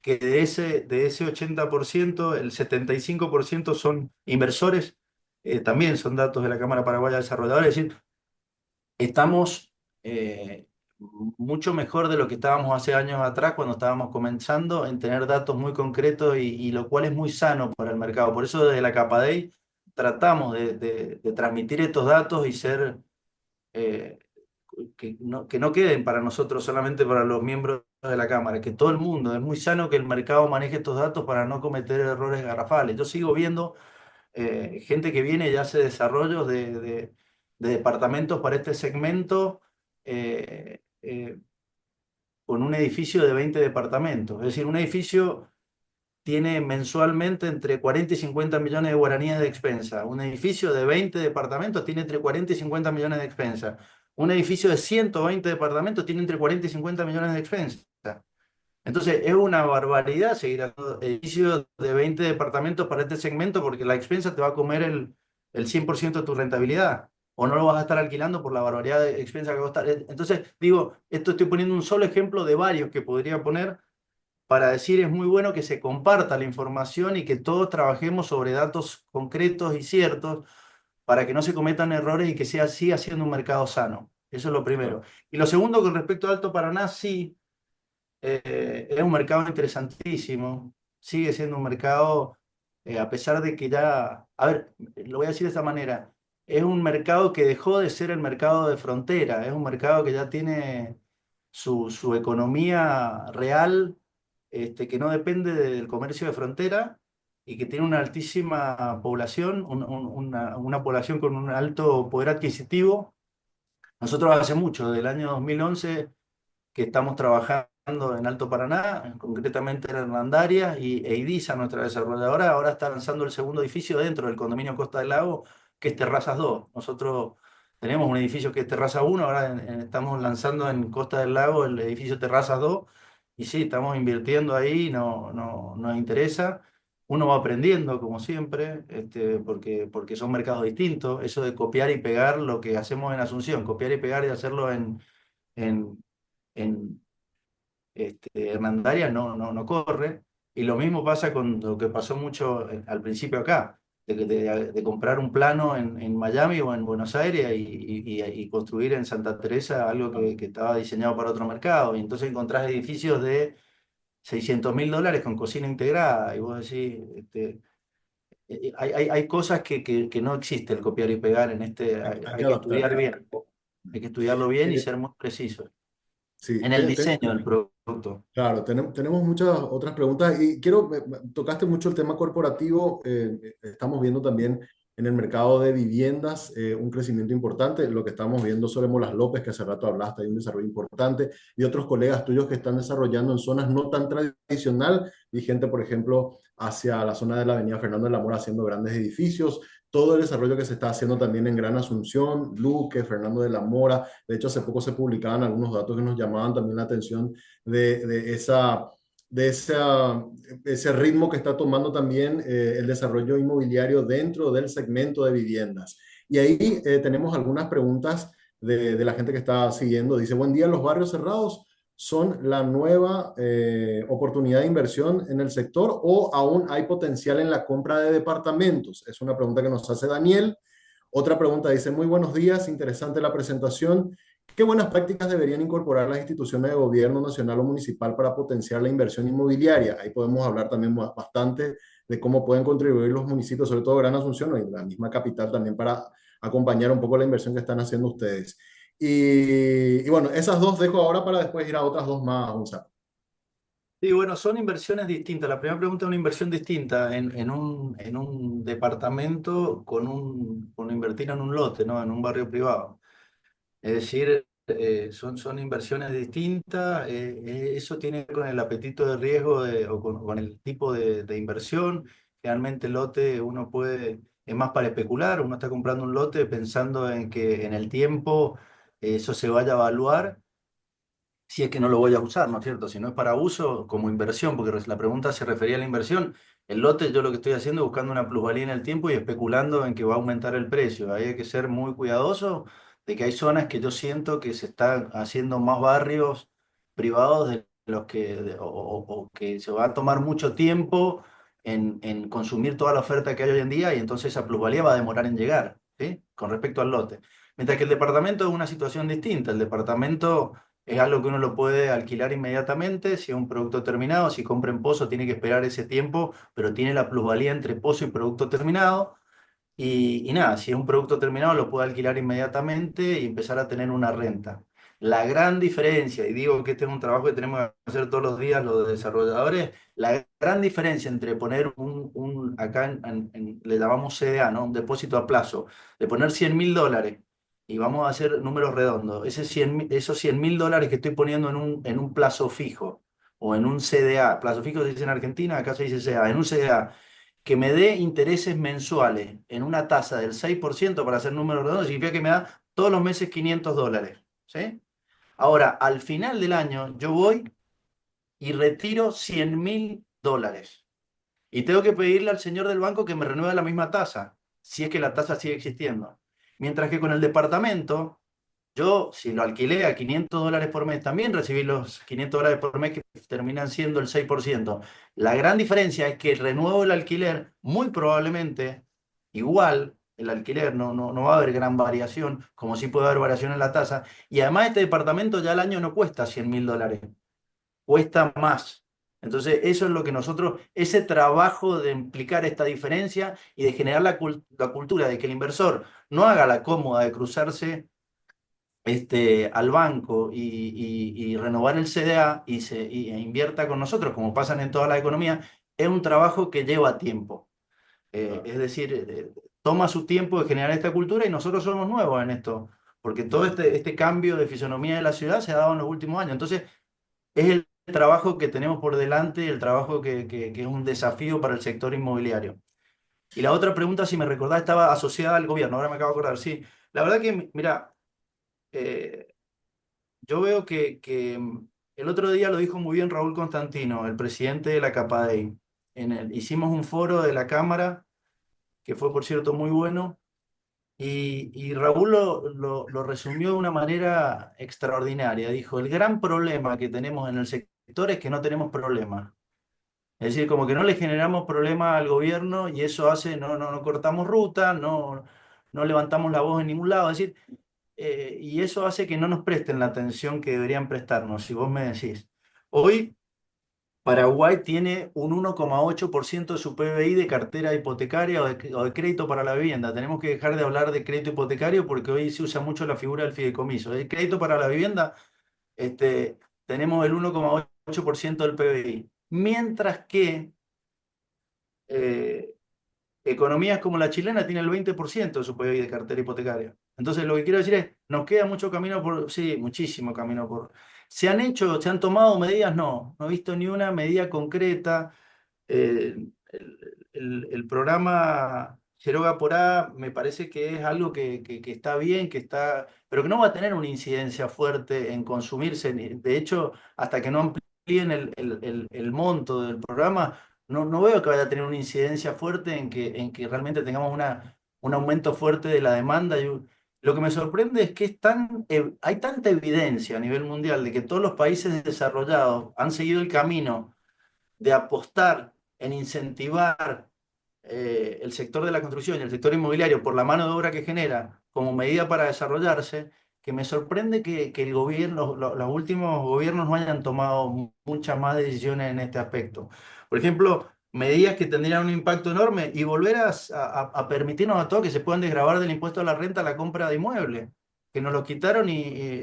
que de ese 80% el 75% son inversores, también son datos de la Cámara Paraguaya de Desarrolladores, es decir, estamos mucho mejor de lo que estábamos hace años atrás cuando estábamos comenzando en tener datos muy concretos y lo cual es muy sano para el mercado. Por eso desde la Capadei tratamos de transmitir estos datos y ser... eh, que no queden para nosotros solamente para los miembros de la Cámara, que todo el mundo, es muy sano que el mercado maneje estos datos para no cometer errores garrafales. Yo sigo viendo gente que viene y hace desarrollos de departamentos para este segmento, eh, con un edificio de 20 departamentos. Es decir, un edificio tiene mensualmente entre 40 y 50 millones de guaraníes de expensa. Un edificio de 20 departamentos tiene entre 40 y 50 millones de expensa. Un edificio de 120 departamentos tiene entre 40 y 50 millones de expensa. Entonces, es una barbaridad seguir haciendo edificios de 20 departamentos para este segmento porque la expensa te va a comer el 100% de tu rentabilidad. O no lo vas a estar alquilando por la barbaridad de expensa que va a estar. Entonces, digo, esto estoy poniendo un solo ejemplo de varios que podría poner para decir es muy bueno que se comparta la información y que todos trabajemos sobre datos concretos y ciertos para que no se cometan errores y que siga siendo un mercado sano. Eso es lo primero. Y lo segundo, con respecto a Alto Paraná, sí, es un mercado interesantísimo. Sigue siendo un mercado, a pesar de que ya, a ver, lo voy a decir de esta manera, es un mercado que dejó de ser el mercado de frontera, es un mercado que ya tiene su economía real, que no depende del comercio de frontera y que tiene una altísima población, una población con un alto poder adquisitivo. Nosotros hace mucho, del año 2011, que estamos trabajando en Alto Paraná, concretamente en Hernandarias, e IDISA, nuestra desarrolladora, ahora está lanzando el segundo edificio dentro del condominio Costa del Lago, que es Terrazas 2. Nosotros tenemos un edificio que es Terraza 1, ahora estamos lanzando en Costa del Lago el edificio Terrazas 2, y sí, estamos invirtiendo ahí, nos interesa. Uno va aprendiendo, como siempre, porque son mercados distintos. Eso de copiar y pegar lo que hacemos en Asunción, copiar y pegar y hacerlo en, en Hernandarias no corre. Y lo mismo pasa con lo que pasó mucho al principio acá, de comprar un plano en Miami o en Buenos Aires y construir en Santa Teresa algo que estaba diseñado para otro mercado. Y entonces encontrás edificios de $600.000 con cocina integrada. Y vos decís, hay cosas que no existe el copiar y pegar en este. Hay, Hay hay que que estudiar adaptar. bien. Hay que estudiarlo bien y Eh, ser muy preciso sí, en el diseño del producto. claro, tenemos muchas otras preguntas y quiero, tocaste mucho el tema corporativo, estamos viendo también en el mercado de viviendas un crecimiento importante, lo que estamos viendo sobre Molas López, que hace rato hablaste, hay un desarrollo importante, y otros colegas tuyos que están desarrollando en zonas no tan tradicional, y gente, por ejemplo, hacia la zona de la Avenida Fernando de la Mora haciendo grandes edificios, todo el desarrollo que se está haciendo también en Gran Asunción, Luque, Fernando de la Mora, de hecho hace poco se publicaban algunos datos que nos llamaban también la atención de ese ritmo que está tomando también el desarrollo inmobiliario dentro del segmento de viviendas. Y ahí tenemos algunas preguntas de la gente que está siguiendo. Dice, buen día, los barrios cerrados son la nueva oportunidad de inversión en el sector o aún hay potencial en la compra de departamentos. Es una pregunta que nos hace Daniel. Otra pregunta dice, muy buenos días, interesante la presentación. ¿Qué buenas prácticas deberían incorporar las instituciones de gobierno nacional o municipal para potenciar la inversión inmobiliaria? Ahí podemos hablar también bastante de cómo pueden contribuir los municipios, sobre todo Gran Asunción y la misma capital también para acompañar un poco la inversión que están haciendo ustedes. Y bueno, esas dos dejo ahora para después ir a otras dos más, Gonzalo. Sí, bueno, son inversiones distintas. La primera pregunta es una inversión distinta en un departamento con invertir en un lote, ¿no? En un barrio privado. Es decir, son inversiones distintas. Eso tiene con el apetito de riesgo o con el tipo de inversión. Generalmente el lote uno puede, es más para especular. Uno está comprando un lote pensando en que en el tiempo eso se vaya a evaluar si es que no lo voy a usar, ¿no es cierto? Si no es para uso, como inversión, porque la pregunta se refería a la inversión. El lote, yo lo que estoy haciendo es buscando una plusvalía en el tiempo y especulando en que va a aumentar el precio. Ahí hay que ser muy cuidadoso de que hay zonas que yo siento que se están haciendo más barrios privados de los que, o que se va a tomar mucho tiempo en consumir toda la oferta que hay hoy en día y entonces esa plusvalía va a demorar en llegar, ¿sí? Con respecto al lote. Mientras que el departamento es una situación distinta. El departamento es algo que uno lo puede alquilar inmediatamente, si es un producto terminado, si compra en pozo tiene que esperar ese tiempo, pero tiene la plusvalía entre pozo y producto terminado. Y nada, si es un producto terminado lo puede alquilar inmediatamente y empezar a tener una renta. La gran diferencia, y digo que este es un trabajo que tenemos que hacer todos los días los desarrolladores, la gran diferencia entre poner acá le llamamos CDA, ¿no? Un depósito a plazo, de poner $100.000 y vamos a hacer números redondos. Esos $100.000 que estoy poniendo en un plazo fijo o en un CDA, plazo fijo se dice en Argentina, acá se dice CDA, en un CDA que me dé intereses mensuales en una tasa del 6% para hacer números redondos, significa que me da todos los meses $500, ¿sí? Ahora, al final del año, yo voy y retiro $100.000. Y tengo que pedirle al señor del banco que me renueve la misma tasa, si es que la tasa sigue existiendo. Mientras que con el departamento, yo, si lo alquilé a $500 por mes, también recibí los $500 por mes que terminan siendo el 6%. La gran diferencia es que renuevo el alquiler, muy probablemente, igual, el alquiler no va a haber gran variación, como sí puede haber variación en la tasa. Y además este departamento ya al año no cuesta $100.000, cuesta más. Entonces, eso es lo que nosotros, ese trabajo de implicar esta diferencia y de generar la cultura de que el inversor no haga la cómoda de cruzarse al banco y renovar el CDA e invierta con nosotros, como pasan en toda la economía, es un trabajo que lleva tiempo. Es decir, toma su tiempo de generar esta cultura y nosotros somos nuevos en esto, porque todo este cambio de fisonomía de la ciudad se ha dado en los últimos años. Entonces, es el trabajo que tenemos por delante y el trabajo que es un desafío para el sector inmobiliario. Y la otra pregunta, si me recordás, estaba asociada al gobierno, ahora me acabo de acordar, sí. La verdad que, mira, eh, yo veo que el otro día lo dijo muy bien Raúl Constantino, el presidente de la Capadei. Hicimos un foro de la Cámara, que fue, por cierto, muy bueno, y Raúl lo resumió de una manera extraordinaria. Dijo, el gran problema que tenemos en el sector es que no tenemos problemas. Es decir, como que no le generamos problema al gobierno y eso hace, no cortamos ruta, no levantamos la voz en ningún lado. Es decir, y eso hace que no nos presten la atención que deberían prestarnos, si vos me decís. Hoy Paraguay tiene un 1,8% de su PBI de cartera hipotecaria o de crédito para la vivienda. Tenemos que dejar de hablar de crédito hipotecario porque hoy se usa mucho la figura del fideicomiso. El crédito para la vivienda, tenemos el 1,8% del PBI. Mientras que eh, economías como la chilena tienen el 20% de su PBI de cartera hipotecaria. Entonces, lo que quiero decir es, nos queda mucho camino por, sí, muchísimo camino por. Se han tomado medidas? No he visto ni una medida concreta. El programa Quiroga por A me parece que es algo que está bien, pero que no va a tener una incidencia fuerte en consumirse. De hecho, hasta que no amplíen el monto del programa, no veo que vaya a tener una incidencia fuerte en que realmente tengamos un aumento fuerte de la demanda. Lo que me sorprende es que hay tanta evidencia a nivel mundial de que todos los países desarrollados han seguido el camino de apostar en incentivar el sector de la construcción y el sector inmobiliario por la mano de obra que genera como medida para desarrollarse, que me sorprende que el gobierno, los últimos gobiernos no hayan tomado muchas más decisiones en este aspecto. Por ejemplo, medidas que tendrían un impacto enorme y volver a permitirnos a todos que se puedan desgravar del impuesto a la renta la compra de inmuebles, que nos lo quitaron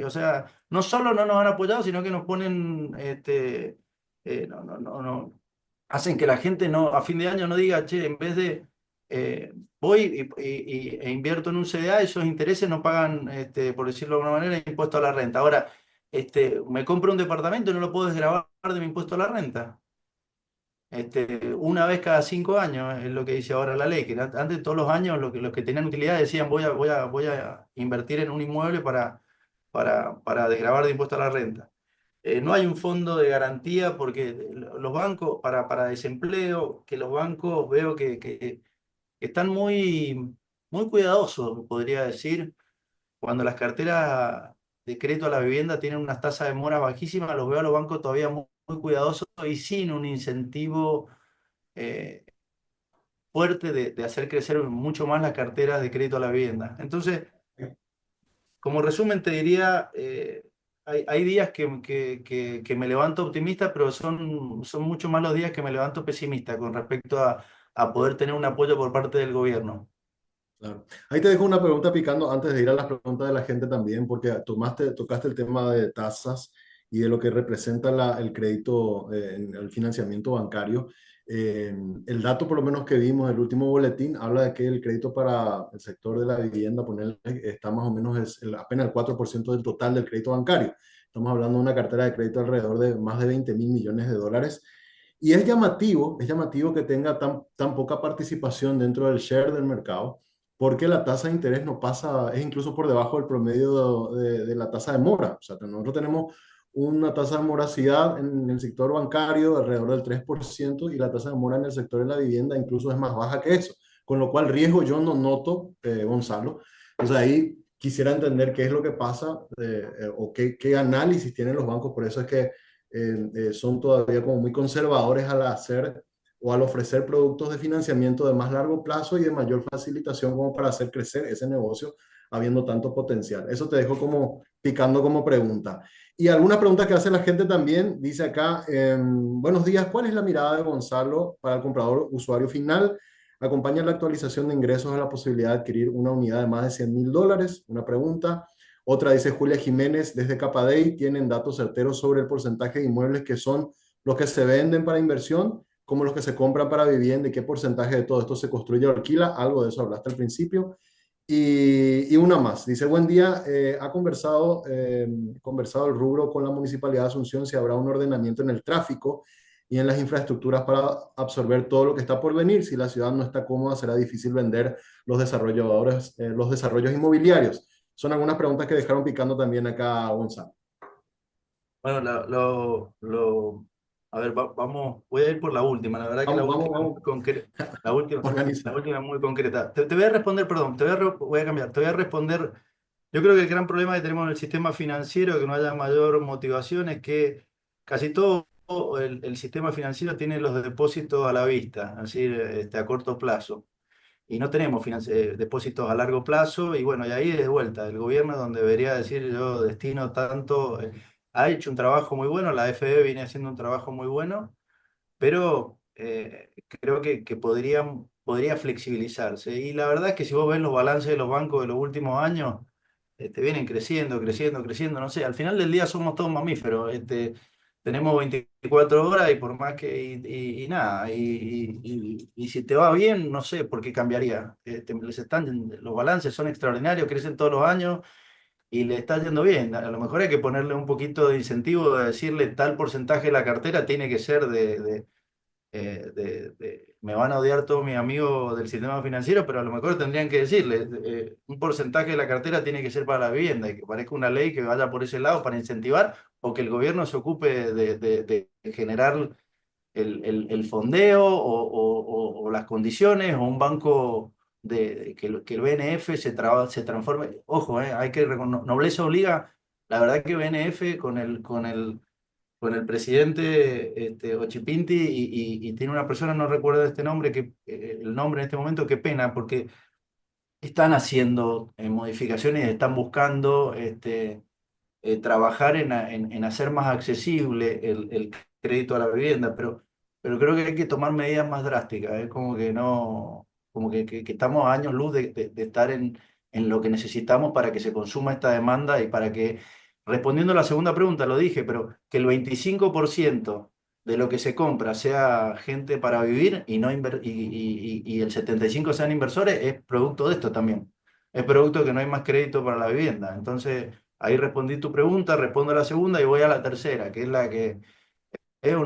o sea, no solo no nos han apoyado, sino que nos ponen hacen que la gente no, a fin de año no diga, che, en vez de voy e invierto en un CDA, esos intereses no pagan, por decirlo de alguna manera, impuesto a la renta. Ahora, me compro un departamento y no lo puedo desgravar de mi impuesto a la renta. Una vez cada 5 años es lo que dice ahora la ley, que antes todos los años los que tenían utilidad decían voy a invertir en un inmueble para desgravar de impuesto a la renta. No hay un fondo de garantía porque los bancos, para desempleo, que los bancos veo que están muy cuidadosos, podría decir, cuando las carteras de crédito a la vivienda tienen unas tasas de mora bajísimas, los veo a los bancos todavía muy cuidadosos y sin un incentivo eh, fuerte de hacer crecer mucho más las carteras de crédito a la vivienda. Entonces, como resumen, te diría, hay días que me levanto optimista, pero son mucho más los días que me levanto pesimista con respecto a poder tener un apoyo por parte del gobierno. Claro. Ahí te dejo una pregunta picando antes de ir a las preguntas de la gente también, porque tocaste el tema de tasas y de lo que representa el crédito, en el financiamiento bancario. Eh, el dato, por lo menos que vimos, el último boletín, habla de que el crédito para el sector de la vivienda, ponerle, está más o menos apenas el 4% del total del crédito bancario. Estamos hablando de una cartera de crédito alrededor de más de 20.000 millones de dólares. Y es llamativo que tenga tan poca participación dentro del share del mercado, porque la tasa de interés no pasa, es incluso por debajo del promedio de la tasa de mora. O sea, nosotros tenemos una tasa de morosidad en el sector bancario de alrededor del 3% y la tasa de mora en el sector de la vivienda incluso es más baja que eso. Con lo cual, riesgo yo no noto, Gonzalo. Entonces ahí quisiera entender qué es lo que pasa, o qué análisis tienen los bancos. Por eso es que son todavía como muy conservadores al hacer o al ofrecer productos de financiamiento de más largo plazo y de mayor facilitación como para hacer crecer ese negocio habiendo tanto potencial. Eso te dejo como picando como pregunta. Y alguna pregunta que hace la gente también, dice acá, buenos días, ¿cuál es la mirada de Gonzalo para el comprador usuario final? ¿Acompaña la actualización de ingresos a la posibilidad de adquirir una unidad de más de $100.000? Una pregunta. Otra dice Julia Jiménez desde Capadei, ¿tienen datos certeros sobre el porcentaje de inmuebles que son los que se venden para inversión, como los que se compran para vivienda y qué porcentaje de todo esto se construye o alquila? Algo de eso hablaste al principio. Y una más, dice, buen día, conversado el rubro con la Municipalidad de Asunción si habrá un ordenamiento en el tráfico y en las infraestructuras para absorber todo lo que está por venir. Si la ciudad no está cómoda, será difícil vender los desarrollos inmobiliarios. Son algunas preguntas que dejaron picando también acá, Gonzalo. Bueno, a ver, vamos, voy a ir por la última. La verdad que la Vamos, vamos, última es muy vamos. concreta. La Organiza. última es muy concreta. Te voy a responder, perdón, voy a cambiar. Te voy a responder. Yo creo que el gran problema que tenemos en el sistema financiero, que no haya mayor motivación, es que casi todo el sistema financiero tiene los depósitos a la vista, es decir, a corto plazo. Y no tenemos depósitos a largo plazo, y bueno, y ahí de vuelta, el gobierno es donde debería decir yo destino tanto, ha hecho un trabajo muy bueno, la FE viene haciendo un trabajo muy bueno, pero creo que podría flexibilizarse. Y la verdad es que si vos ves los balances de los bancos de los últimos años, vienen creciendo, creciendo, creciendo, no sé, al final del día somos todos mamíferos, tenemos 24 horas y por más que, y nada, y si te va bien, no sé por qué cambiaría. Los balances son extraordinarios, crecen todos los años y le está yendo bien. A lo mejor hay que ponerle un poquito de incentivo, de decirle tal porcentaje de la cartera tiene que ser me van a odiar todos mis amigos del sistema financiero, pero a lo mejor tendrían que decirle, un porcentaje de la cartera tiene que ser para la vivienda y que parezca una ley que vaya por ese lado para incentivar o que el gobierno se ocupe de generar el fondeo o las condiciones o un banco que el BNF se transforme. Ojo, hay que nobleza obliga. La verdad que BNF con el presidente Ochipinti y tiene una persona, no recuerdo este nombre, el nombre en este momento, qué pena, porque están haciendo modificaciones, están buscando trabajar en hacer más accesible el crédito a la vivienda, pero creo que hay que tomar medidas más drásticas, es como que no, como que estamos a años luz de estar en lo que necesitamos para que se consuma esta demanda y para que, respondiendo a la segunda pregunta, lo dije, pero que el 25% de lo que se compra sea gente para vivir y, no y el 75 sean inversores, es producto de esto también. Es producto de que no hay más crédito para la vivienda. Entonces, ahí respondí tu pregunta, respondo a la segunda y voy a la tercera, que es la que es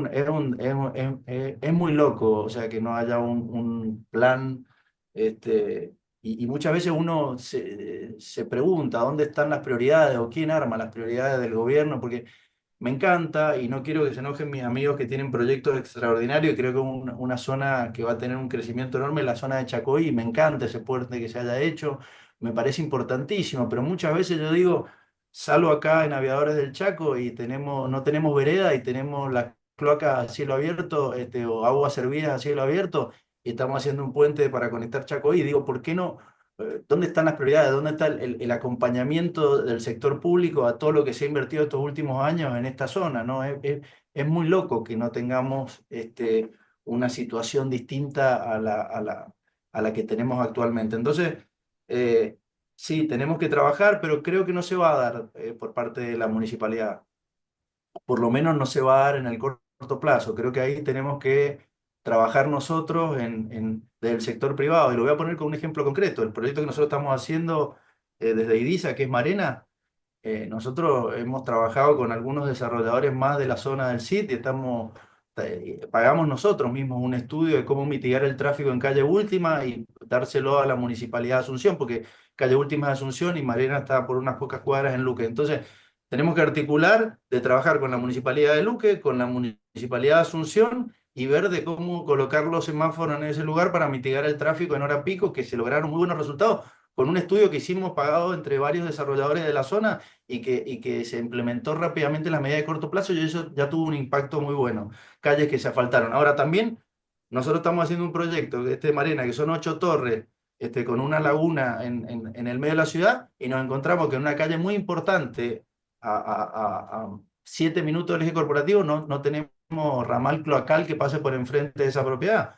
muy loco, o sea, que no haya un plan, y muchas veces uno se pregunta dónde están las prioridades o quién arma las prioridades del gobierno, porque me encanta y no quiero que se enojen mis amigos que tienen proyectos extraordinarios y creo que una zona que va a tener un crecimiento enorme es la zona de Chacoí, me encanta ese puente que se haya hecho, me parece importantísimo, pero muchas veces yo digo, salgo acá en Aviadores del Chaco y no tenemos vereda y tenemos las cloacas a cielo abierto, o aguas servidas a cielo abierto y estamos haciendo un puente para conectar Chacoí y digo, ¿por qué no? ¿Dónde están las prioridades? ¿Dónde está el acompañamiento del sector público a todo lo que se ha invertido estos últimos años en esta zona? ¿No? Es muy loco que no tengamos una situación distinta a la que tenemos actualmente. Entonces, eh, sí, tenemos que trabajar, pero creo que no se va a dar por parte de la municipalidad. Por lo menos no se va a dar en el corto plazo. Creo que ahí tenemos que trabajar nosotros del sector privado. Y lo voy a poner con un ejemplo concreto. El proyecto que nosotros estamos haciendo desde IDISA, que es Marena, nosotros hemos trabajado con algunos desarrolladores más de la zona del sitio y pagamos nosotros mismos un estudio de cómo mitigar el tráfico en calle Última y dárselo a la Municipalidad de Asunción, porque calle Última es Asunción y Marena está por unas pocas cuadras en Luque. Entonces, tenemos que articular de trabajar con la Municipalidad de Luque, con la Municipalidad de Asunción y ver de cómo colocar los semáforos en ese lugar para mitigar el tráfico en hora pico, que se lograron muy buenos resultados con un estudio que hicimos pagado entre varios desarrolladores de la zona y que se implementó rápidamente en las medidas de corto plazo y eso ya tuvo un impacto muy bueno. Calles que se asfaltaron. Ahora también nosotros estamos haciendo un proyecto de Marena, que son 8 torres, con una laguna en el medio de la ciudad y nos encontramos que en una calle muy importante, a 7 minutos del eje corporativo, no tenemos ramal cloacal que pase por enfrente de esa propiedad.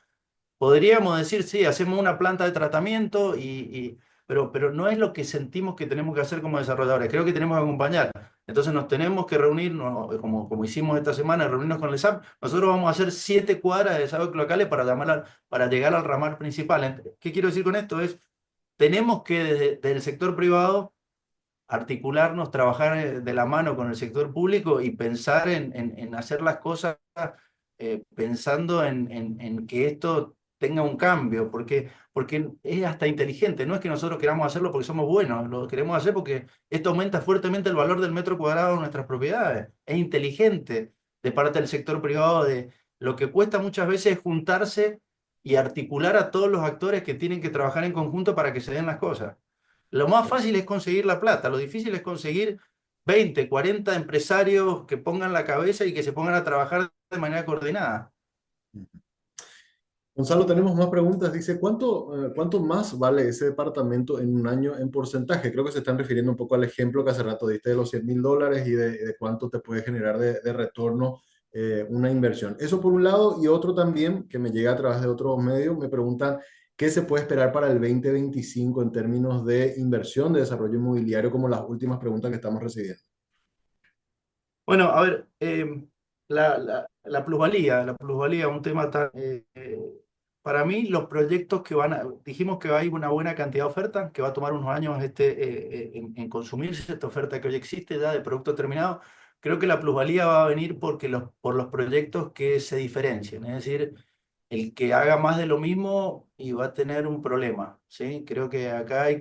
Podríamos decir, sí, hacemos una planta de tratamiento, pero no es lo que sentimos que tenemos que hacer como desarrolladores. Creo que tenemos que acompañar. Entonces nos tenemos que reunir, como hicimos esta semana, reunirnos con el SAP. Nosotros vamos a hacer 7 cuadras de desagües locales para llegar al ramal principal. ¿Qué quiero decir con esto? Tenemos que desde el sector privado articularnos, trabajar de la mano con el sector público y pensar en hacer las cosas pensando en que esto tenga un cambio, porque es hasta inteligente, no es que nosotros queramos hacerlo porque somos buenos, lo queremos hacer porque esto aumenta fuertemente el valor del metro cuadrado de nuestras propiedades. Es inteligente de parte del sector privado, de lo que cuesta muchas veces es juntarse y articular a todos los actores que tienen que trabajar en conjunto para que se den las cosas. Lo más fácil es conseguir la plata, lo difícil es conseguir 20, 40 empresarios que pongan la cabeza y que se pongan a trabajar de manera coordinada. Gonzalo, tenemos más preguntas. Dice, ¿cuánto más vale ese departamento en un año en porcentaje? Creo que se están refiriendo un poco al ejemplo que hace rato diste de los $100,000 y de cuánto te puede generar de retorno una inversión. Eso por un lado, y otro también que me llega a través de otros medios, me preguntan qué se puede esperar para el 2025 en términos de inversión, de desarrollo inmobiliario, como las últimas preguntas que estamos recibiendo. Bueno, a ver, la plusvalía, un tema tan... para mí, los proyectos dijimos que hay una buena cantidad de oferta, que va a tomar unos años en consumirse esta oferta que hoy existe ya de producto terminado. Creo que la plusvalía va a venir por los proyectos que se diferencien, es decir, el que haga más de lo mismo y va a tener un problema, ¿sí? Creo que acá es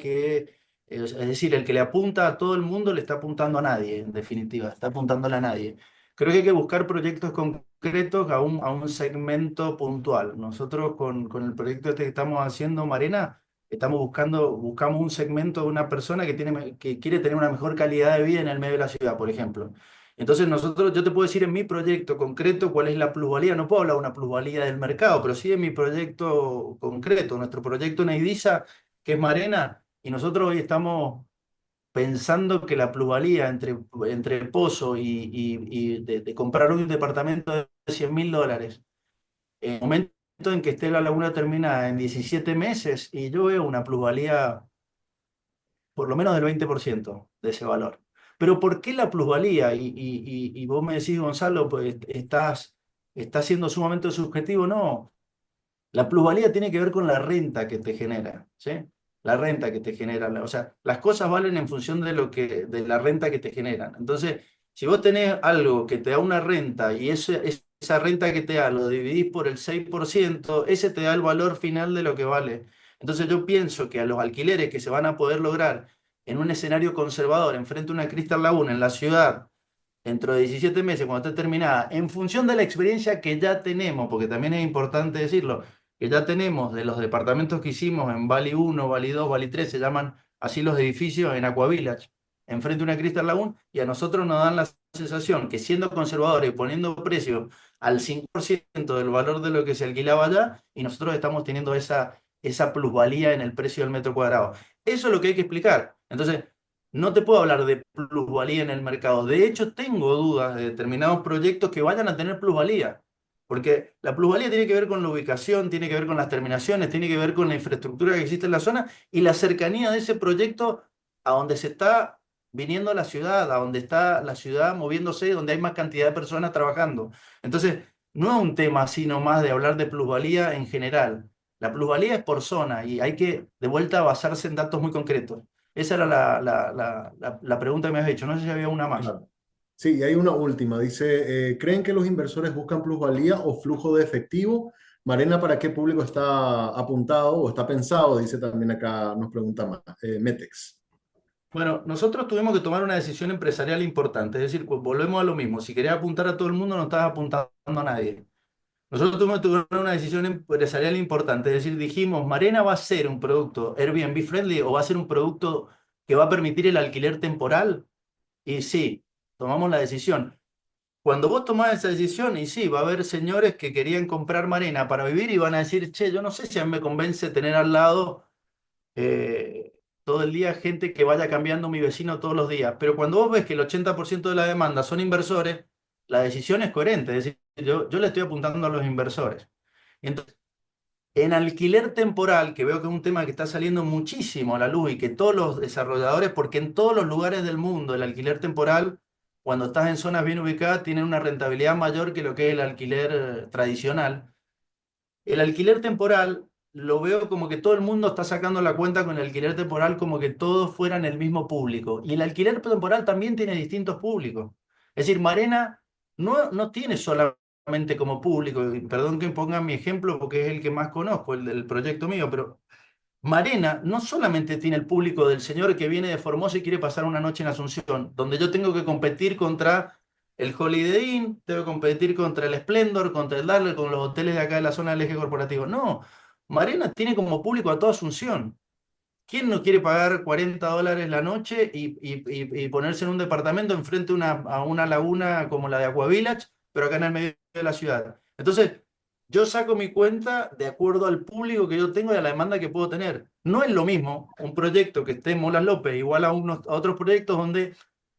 decir, el que le apunta a todo el mundo le está apuntando a nadie, en definitiva, está apuntándole a nadie. Creo que hay que buscar proyectos concretos a un segmento puntual. Nosotros con el proyecto este que estamos haciendo, Marena, buscamos un segmento de una persona que quiere tener una mejor calidad de vida en el medio de la ciudad, por ejemplo. Entonces yo te puedo decir en mi proyecto concreto cuál es la plusvalía. No puedo hablar de una plusvalía del mercado, pero sí en mi proyecto concreto, nuestro proyecto en Eidiza, que es Marena, y nosotros hoy estamos pensando que la plusvalía entre Pozo y de comprar hoy un departamento de $100.000, en el momento en que esté la laguna terminada en 17 meses, y yo veo una plusvalía por lo menos del 20% de ese valor. Pero ¿por qué la plusvalía? Y vos me decís, Gonzalo, pues estás está siendo sumamente subjetivo. No, la plusvalía tiene que ver con la renta que te genera, ¿sí? La renta que te genera. O sea, las cosas valen en función de de la renta que te generan. Entonces, si vos tenés algo que te da una renta y esa renta que te da lo dividís por el 6%, ese te da el valor final de lo que vale. Entonces yo pienso que a los alquileres que se van a poder lograr en un escenario conservador, enfrente a una Crystal Laguna en la ciudad, dentro de 17 meses, cuando esté terminada, en función de la experiencia que ya tenemos, porque también es importante decirlo, que ya tenemos de los departamentos que hicimos en Bali 1, Bali 2, Bali 3, se llaman así los edificios en Aqua Village, enfrente a una Crystal Lagoon, y a nosotros nos dan la sensación que siendo conservadores y poniendo precio al 5% del valor de lo que se alquilaba allá, y nosotros estamos teniendo esa plusvalía en el precio del metro cuadrado. Eso es lo que hay que explicar. Entonces, no te puedo hablar de plusvalía en el mercado. De hecho, tengo dudas de determinados proyectos que vayan a tener plusvalía. Porque la plusvalía tiene que ver con la ubicación, tiene que ver con las terminaciones, tiene que ver con la infraestructura que existe en la zona y la cercanía de ese proyecto a donde se está viniendo la ciudad, a donde está la ciudad moviéndose, donde hay más cantidad de personas trabajando. Entonces, no es un tema así nomás de hablar de plusvalía en general. La plusvalía es por zona y hay que, de vuelta, basarse en datos muy concretos. Esa era la pregunta que me has hecho. No sé si había una más. Claro. Sí, y hay una última. Dice, ¿creen que los inversores buscan plusvalía o flujo de efectivo? Marena, ¿para qué público está apuntado o está pensado? Dice también acá, nos pregunta más, Metex. Bueno, nosotros tuvimos que tomar una decisión empresarial importante. Es decir, volvemos a lo mismo. Si querías apuntar a todo el mundo, no estabas apuntando a nadie. Nosotros tuvimos que tomar una decisión empresarial importante. Es decir, dijimos, ¿Marena va a ser un producto Airbnb friendly o va a ser un producto que va a permitir el alquiler temporal? Y sí, tomamos la decisión. Cuando vos tomás esa decisión, y sí, va a haber señores que querían comprar Marena para vivir y van a decir, che, yo no sé si a mí me convence tener al lado todo el día gente que vaya cambiando mi vecino todos los días. Pero cuando vos ves que el 80% de la demanda son inversores, la decisión es coherente. Es decir, yo le estoy apuntando a los inversores. Entonces, en alquiler temporal, que veo que es un tema que está saliendo muchísimo a la luz y que todos los desarrolladores, porque en todos los lugares del mundo el alquiler temporal, cuando estás en zonas bien ubicadas, tiene una rentabilidad mayor que lo que es el alquiler tradicional. El alquiler temporal lo veo como que todo el mundo está sacando la cuenta con el alquiler temporal como que todos fueran el mismo público. Y el alquiler temporal también tiene distintos públicos. Es decir, Marena no tiene solamente como público, y perdón que ponga mi ejemplo porque es el que más conozco, el del proyecto mío, pero Marena no solamente tiene el público del señor que viene de Formosa y quiere pasar una noche en Asunción, donde yo tengo que competir contra el Holiday Inn, tengo que competir contra el Splendor, contra el Darler, con los hoteles de acá de la zona del eje corporativo. No, Marena tiene como público a toda Asunción. ¿Quién no quiere pagar $40 la noche y ponerse en un departamento enfrente a una laguna como la de Aqua Village, pero acá en el medio de la ciudad? Entonces, yo saco mi cuenta de acuerdo al público que yo tengo y a la demanda que puedo tener. No es lo mismo un proyecto que esté en Molas López igual a otros proyectos donde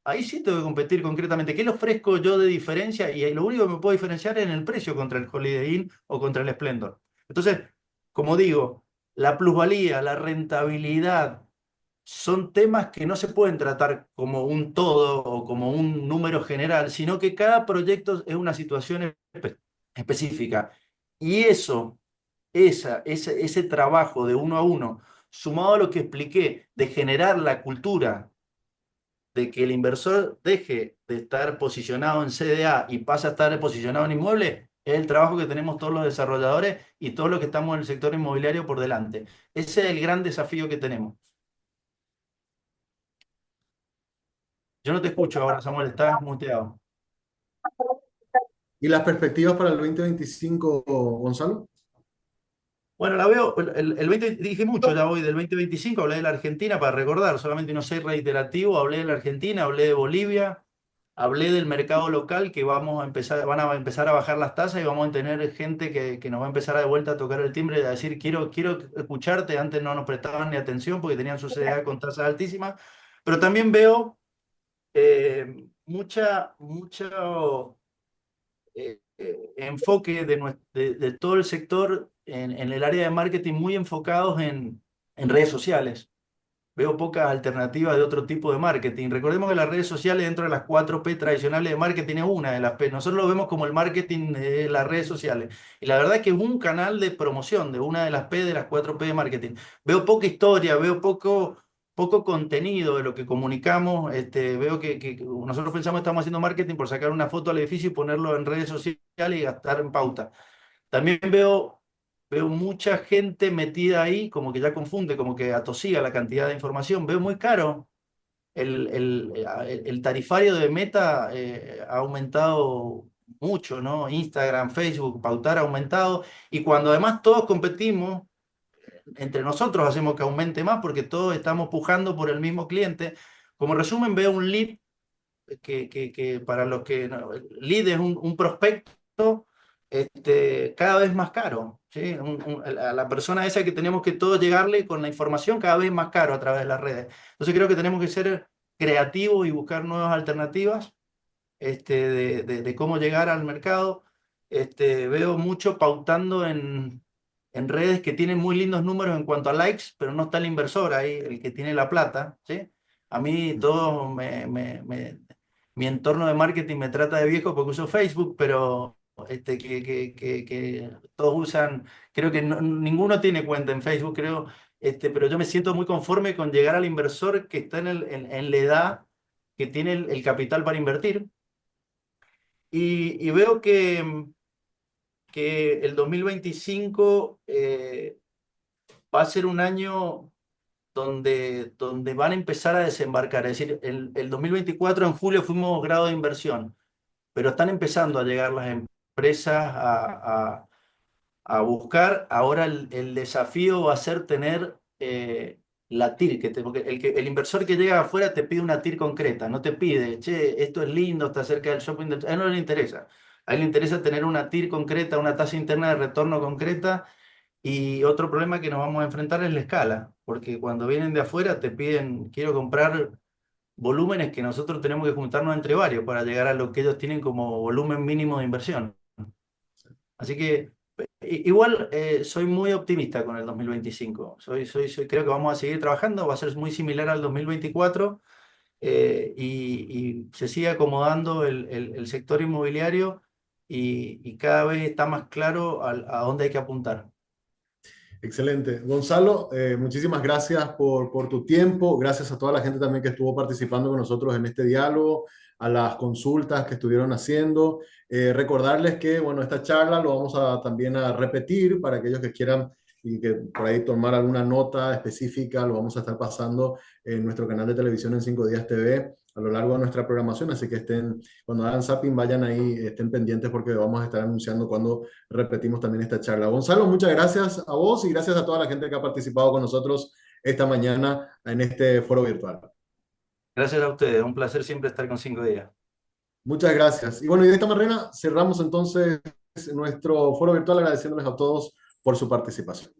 ahí sí tengo que competir concretamente. ¿Qué le ofrezco yo de diferencia? Y lo único que me puedo diferenciar es en el precio contra el Holiday Inn o contra el Splendor. Entonces, como digo, la plusvalía, la rentabilidad, son temas que no se pueden tratar como un todo o como un número general, sino que cada proyecto es una situación específica. Y ese trabajo de uno a uno, sumado a lo que expliqué, de generar la cultura de que el inversor deje de estar posicionado en CDA y pase a estar posicionado en inmueble, es el trabajo que tenemos todos los desarrolladores y todos los que estamos en el sector inmobiliario por delante. Ese es el gran desafío que tenemos. Yo no te escucho ahora, Samuel, estás muteado. ¿Y las perspectivas para el 2025, Gonzalo? Bueno, la veo, el 20, dije mucho ya hoy del 2025, hablé de la Argentina para recordar, solamente no sé reiterativo, hablé de la Argentina, hablé de Bolivia, hablé del mercado local que van a empezar a bajar las tasas y vamos a tener gente que nos va a empezar de vuelta a tocar el timbre y a decir, quiero escucharte, antes no nos prestaban ni atención porque tenían su CDA con tasas altísimas, pero también veo mucho enfoque de todo el sector en el área de marketing muy enfocados en redes sociales. veo pocas alternativas de otro tipo de marketing. Recordemos que las redes sociales dentro de las 4P tradicionales de marketing es una de las P. Nosotros lo vemos como el marketing de las redes sociales. Y la verdad es que es un canal de promoción de una de las P de las 4P de marketing. Veo poca historia, veo poco contenido de lo que comunicamos. Veo que nosotros pensamos que estamos haciendo marketing por sacar una foto al edificio y ponerlo en redes sociales y gastar en pauta. También veo mucha gente metida ahí, como que ya confunde, como que atosiga la cantidad de información. Veo muy caro. El tarifario de Meta ha aumentado mucho, ¿no? Instagram, Facebook, pautar ha aumentado. Y cuando además todos competimos, entre nosotros hacemos que aumente más porque todos estamos pujando por el mismo cliente. Como resumen, veo un lead que para los que no, lead es un prospecto cada vez más caro, ¿sí? A la persona esa que tenemos que todos llegarle con la información cada vez más caro a través de las redes. Entonces creo que tenemos que ser creativos y buscar nuevas alternativas de cómo llegar al mercado. Veo mucho pautando en redes que tienen muy lindos números en cuanto a likes, pero no está el inversor ahí, el que tiene la plata, ¿sí? A mí todo mi entorno de marketing me trata de viejo porque uso Facebook, pero que todos usan, creo que ninguno tiene cuenta en Facebook, creo, pero yo me siento muy conforme con llegar al inversor que está en la edad que tiene el capital para invertir. Y veo que el 2025 va a ser un año donde van a empezar a desembarcar. Es decir, el 2024 en julio fuimos grado de inversión, pero están empezando a llegar las empresas a buscar. Ahora el desafío va a ser tener la TIR, porque el inversor que llega afuera te pide una TIR concreta, no te pide, che, esto es lindo, está cerca del shopping, a él no le interesa. A él le interesa tener una TIR concreta, una tasa interna de retorno concreta. Y otro problema que nos vamos a enfrentar es la escala, porque cuando vienen de afuera te piden, quiero comprar volúmenes que nosotros tenemos que juntarnos entre varios para llegar a lo que ellos tienen como volumen mínimo de inversión. Así que igual soy muy optimista con el 2025. Creo que vamos a seguir trabajando, va a ser muy similar al 2024 y se sigue acomodando el sector inmobiliario y cada vez está más claro a dónde hay que apuntar. Excelente. Gonzalo, muchísimas gracias por tu tiempo. Gracias a toda la gente también que estuvo participando con nosotros en este diálogo, a las consultas que estuvieron haciendo. Recordarles que, bueno, esta charla lo vamos a también a repetir para aquellos que quieran y que por ahí tomar alguna nota específica, lo vamos a estar pasando en nuestro canal de televisión en 5 días TV a lo largo de nuestra programación, así que cuando hagan zapping, vayan ahí, estén pendientes porque vamos a estar anunciando cuando repetimos también esta charla. Gonzalo, muchas gracias a vos y gracias a toda la gente que ha participado con nosotros esta mañana en este foro virtual. Gracias a ustedes, un placer siempre estar con 5 días. Muchas gracias. Y bueno, y de esta manera cerramos entonces nuestro foro virtual agradeciéndoles a todos por su participación.